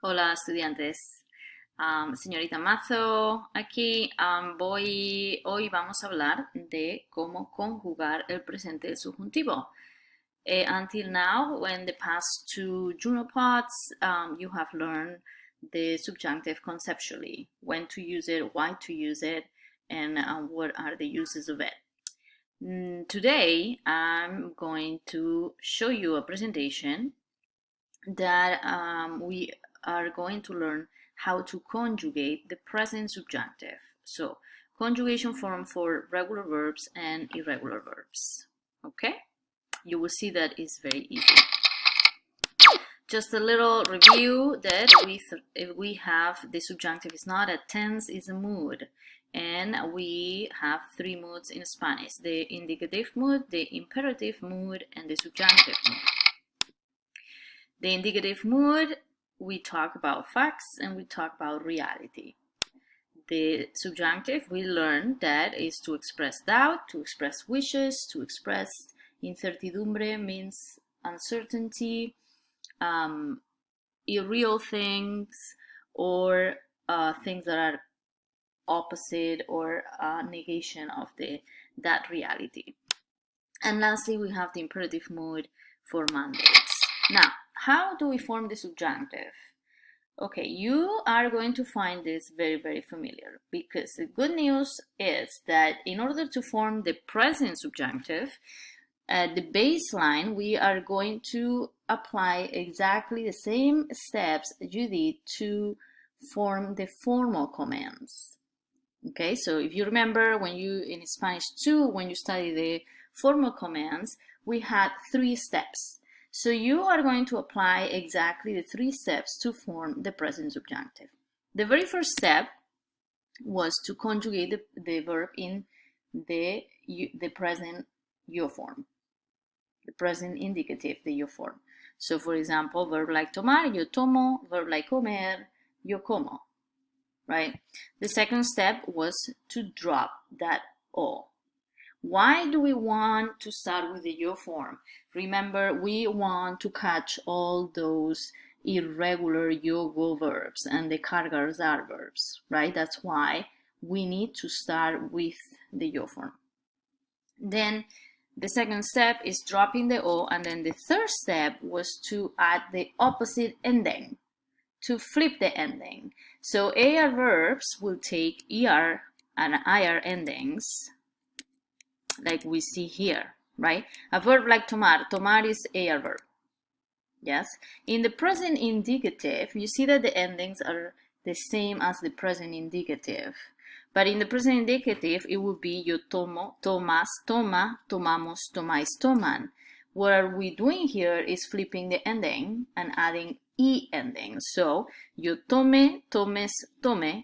Hola estudiantes. Señorita Mazo, aquí hoy vamos a hablar de cómo conjugar el presente subjuntivo. Until now, in the past two Junopods, you have learned the subjunctive conceptually, when to use it, why to use it, and what are the uses of it. Today, I'm going to show you a presentation that we are going to learn how to conjugate the present subjunctive. So, conjugation form for regular verbs and irregular verbs. Okay? You will see that it's very easy. Just a little review that we have the subjunctive is not a tense, it's a mood. And we have three moods in Spanish: the indicative mood, the imperative mood, and the subjunctive mood. The indicative mood, we talk about facts and we talk about reality. The subjunctive, we learn that is to express doubt, to express wishes, to express incertidumbre means uncertainty, irreal things, or things that are opposite or negation of that reality. And lastly, we have the imperative mood for mandates. Now, how do we form the subjunctive? Okay, you are going to find this very, very familiar, because the good news is that in order to form the present subjunctive, at the baseline, we are going to apply exactly the same steps you did to form the formal commands. Okay, so if you remember when you, in Spanish 2, when you study the formal commands, we had 3 steps. So you are going to apply exactly the 3 steps to form the present subjunctive. The very first step was to conjugate the verb in the present yo form, the present indicative, the yo form. So for example, verb like tomar, yo tomo, verb like comer, yo como, right? The second step was to drop that o. Why do we want to start with the yo form? Remember, we want to catch all those irregular yo-go verbs and the cargar dar verbs, right? That's why we need to start with the yo form. Then the second step is dropping the o, and then the third step was to add the opposite ending, to flip the ending. So AR verbs will take ER and IR endings, like we see here, right? A verb like tomar, tomar is AR verb. Yes? In the present indicative, you see that the endings are the same as the present indicative. But in the present indicative, it would be yo tomo, tomas, toma, tomamos, tomais, toman. What are we doing here is flipping the ending and adding E ending. So, yo tome, tomes, tome,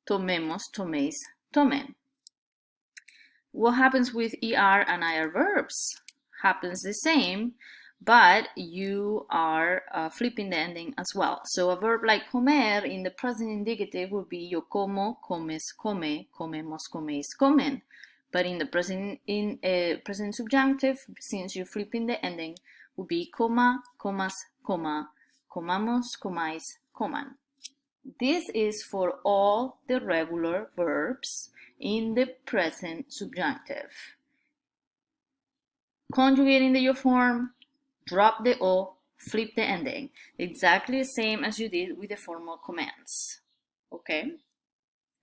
tomemos, tomeis, tomen. What happens with ER and IR verbs? Happens the same, but you are flipping the ending as well. So a verb like comer in the present indicative would be yo como, comes, come, comemos, comeis, comen. But in the present subjunctive, since you're flipping the ending, would be coma, comas, coma, comamos, comais, coman. This is for all the regular verbs in the present subjunctive. Conjugating the yo form, drop the o, flip the ending. Exactly the same as you did with the formal commands. Okay?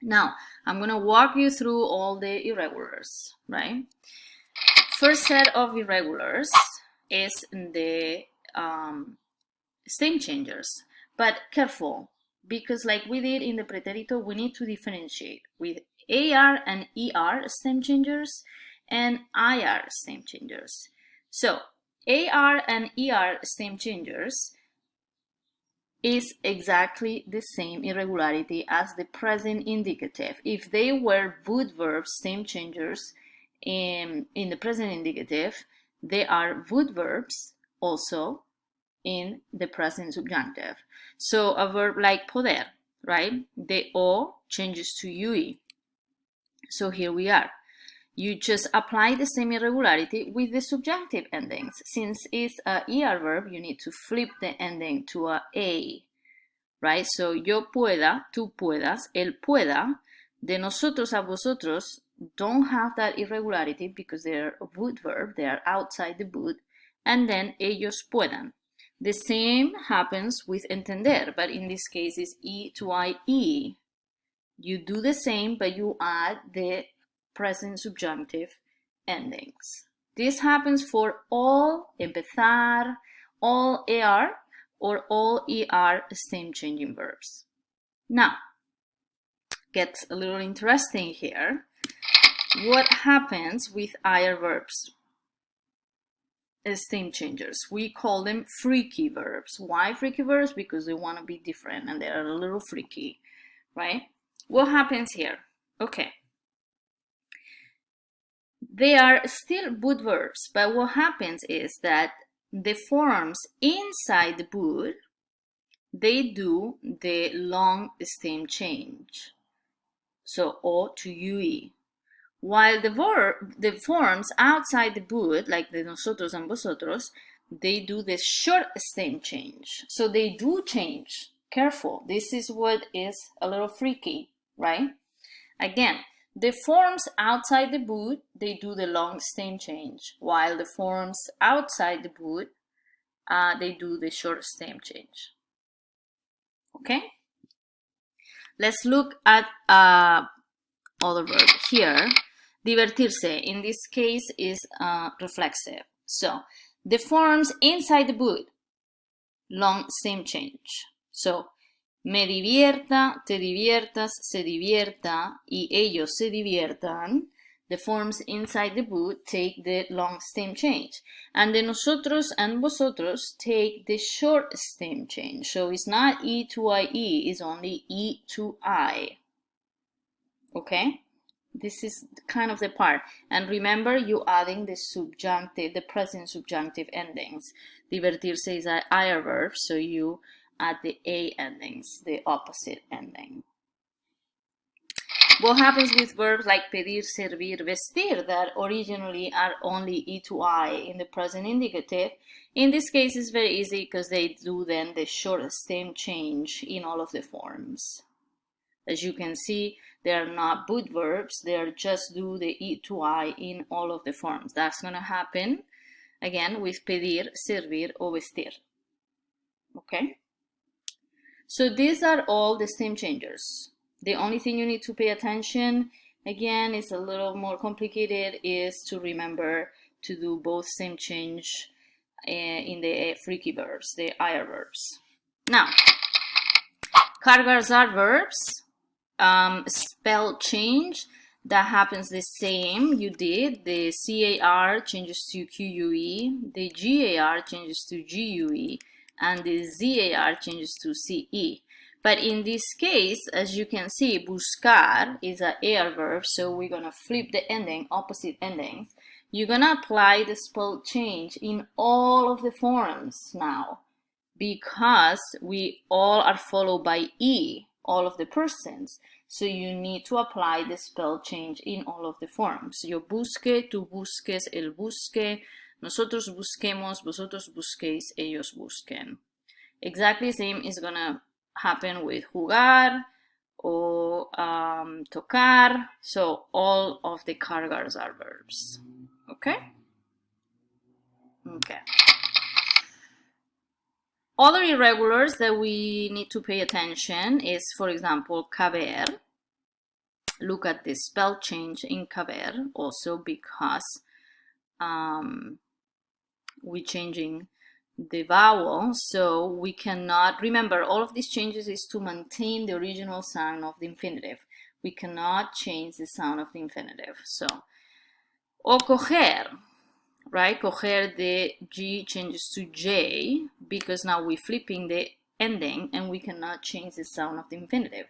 Now, I'm going to walk you through all the irregulars, right? First set of irregulars is the stem changers. But careful, because like we did in the pretérito, we need to differentiate with AR and ER stem changers and IR stem changers. So AR and ER stem changers is exactly the same irregularity as the present indicative. If they were would verb stem changers in the present indicative, they are would verbs also in the present subjunctive. So a verb like poder, right? The O changes to UE. So here we are. You just apply the same irregularity with the subjunctive endings. Since it's a ER verb, you need to flip the ending to a A. right? So yo pueda, tú puedas, él pueda, de nosotros a vosotros don't have that irregularity because they're a would verb, they are outside the would, and then ellos puedan. The same happens with entender, but in this case it's E to IE. You do the same, but you add the present subjunctive endings. This happens for all empezar, all AR, or all ER stem changing verbs. Now, gets a little interesting here. What happens with IR verbs? Stem changers. We call them freaky verbs. Why freaky verbs? Because they want to be different and they're a little freaky, right? What happens here? Okay. They are still would verbs, but what happens is that the forms inside the would, they do the long stem change. So O to UE. While the forms outside the would, like the nosotros and vosotros, they do the short stem change. So they do change. Careful. This is what is a little freaky, right? Again, the forms outside the would, they do the long stem change, while the forms outside the would, they do the short stem change. Okay? Let's look at other verb here. Divertirse, in this case, is reflexive. So, the forms inside the would, long stem change. So, me divierta, te diviertas, se divierta, y ellos se diviertan. The forms inside the would take the long stem change. And the nosotros and vosotros take the short stem change. So it's not E to IE, it's only E to I. Okay? This is kind of the part. And remember, you adding the subjunctive, the present subjunctive endings. Divertirse is an IR verb, so you add the A endings, the opposite ending. What happens with verbs like pedir, servir, vestir that originally are only E to I in the present indicative? In this case, it's very easy because they do then the short stem change in all of the forms. As you can see, they are not would verbs, they are just do the E to I in all of the forms. That's going to happen, again, with pedir, servir, or vestir. Okay? So these are all the stem changers. The only thing you need to pay attention, again, is a little more complicated, is to remember to do both stem change in the freaky verbs, the IR verbs. Now, cargars are verbs. Spell change, that happens the same. You did the CAR changes to QUE, the GAR changes to GUE, and the ZAR changes to CE. But in this case, as you can see, buscar is an AR verb, so we're gonna flip the ending, opposite endings. You're gonna apply the spell change in all of the forms now, because we all are followed by E, all of the persons. So you need to apply the spell change in all of the forms. Yo busque, tú busques, él busque, nosotros busquemos, vosotros busquéis, ellos busquen. Exactly the same is gonna happen with jugar or tocar. So all of the cargars are verbs. Okay? Okay. Other irregulars that we need to pay attention is, for example, caber. Look at the spell change in caber also, because we're changing the vowel, so we cannot, remember, all of these changes is to maintain the original sound of the infinitive. We cannot change the sound of the infinitive. So, o coger, right? Coger, the G changes to J because now we're flipping the ending and we cannot change the sound of the infinitive.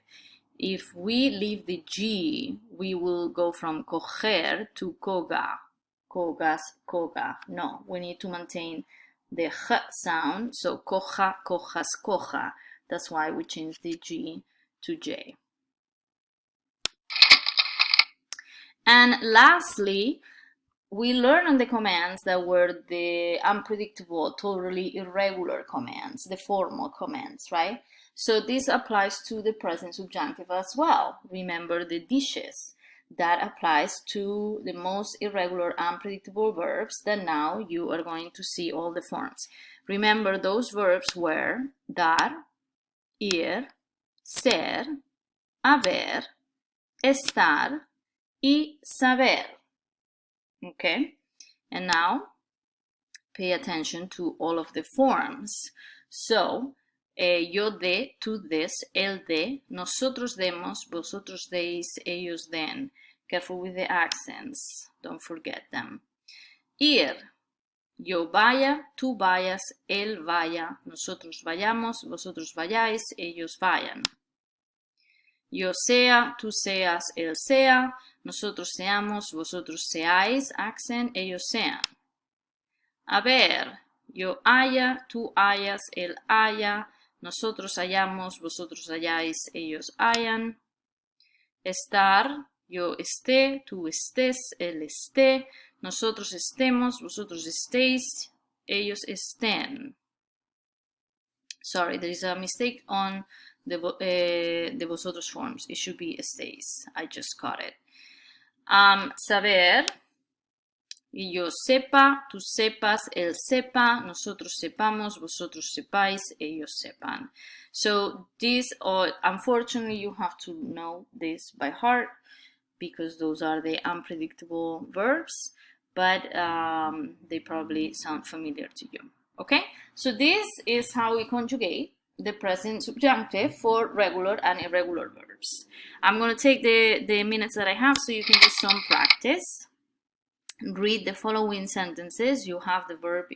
If we leave the G, we will go from coger to coga. Cogas, coga. No, we need to maintain the H sound. So coja, cojas, coja. That's why we change the G to J. And lastly, we learn on the commands that were the unpredictable, totally irregular commands, the formal commands, right? So this applies to the present subjunctive as well. Remember the dishes. That applies to the most irregular, unpredictable verbs that now you are going to see all the forms. Remember, those verbs were dar, ir, ser, haber, estar, y saber. Okay? And now pay attention to all of the forms. So, yo de, tú des, él de, nosotros demos, vosotros deis, ellos den. Careful with the accents, don't forget them. Ir, yo vaya, tú vayas, él vaya, nosotros vayamos, vosotros vayáis, ellos vayan. Yo sea, tú seas, él sea, nosotros seamos, vosotros seáis, accent, ellos sean. Haber, yo haya, tú hayas, él haya, nosotros hayamos, vosotros hayáis, ellos hayan. Estar, yo esté, tú estés, él esté, nosotros estemos, vosotros estéis, ellos estén. Sorry, there is a mistake on the vosotros forms. It should be estéis. I just caught it. Saber, yo sepa, tú sepas, él sepa, nosotros sepamos, vosotros sepáis, ellos sepan. So this, unfortunately, you have to know this by heart because those are the unpredictable verbs, but they probably sound familiar to you. Okay, so this is how we conjugate the present subjunctive for regular and irregular verbs. I'm going to take the minutes that I have so you can do some practice. Read the following sentences. You have the verb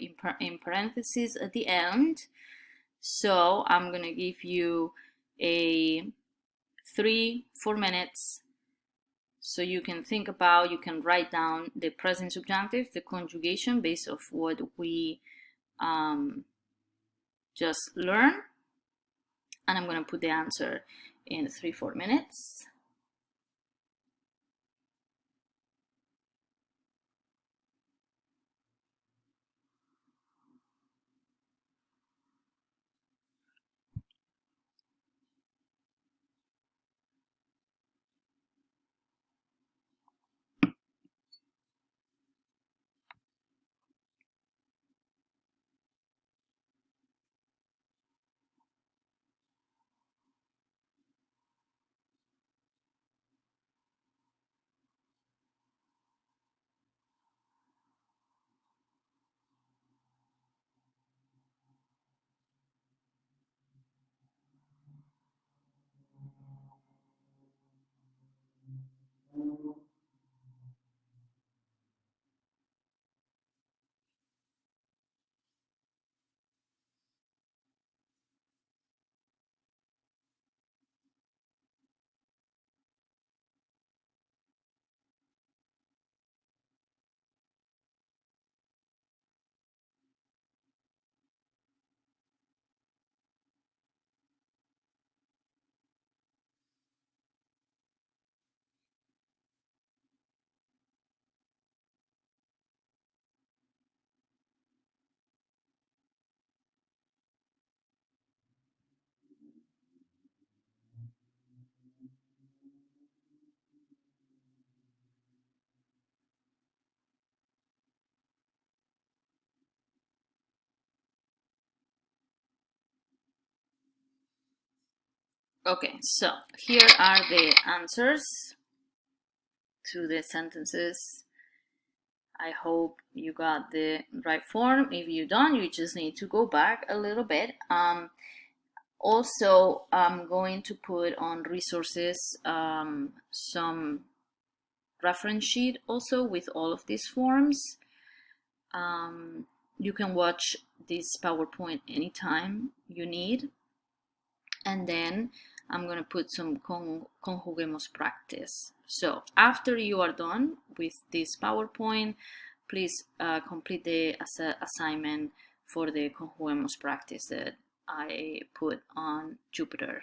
in parentheses at the end. So I'm going to give you a 3-4 minutes so you can think about, you can write down the present subjunctive, the conjugation based off what we just learned. And I'm going to put the answer in 3-4 minutes. Okay, so here are the answers to the sentences. I hope you got the right form. If you don't, you just need to go back a little bit. Also, I'm going to put on resources some reference sheet also with all of these forms. You can watch this PowerPoint anytime you need. And then I'm going to put some conjuguemos practice. So after you are done with this PowerPoint, please complete the assignment for the conjuguemos practice that I put on Jupyter.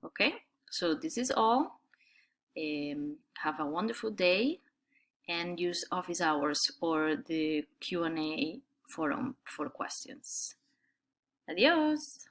Okay, so this is all. Have a wonderful day and use office hours or the Q&A forum for questions. Adios.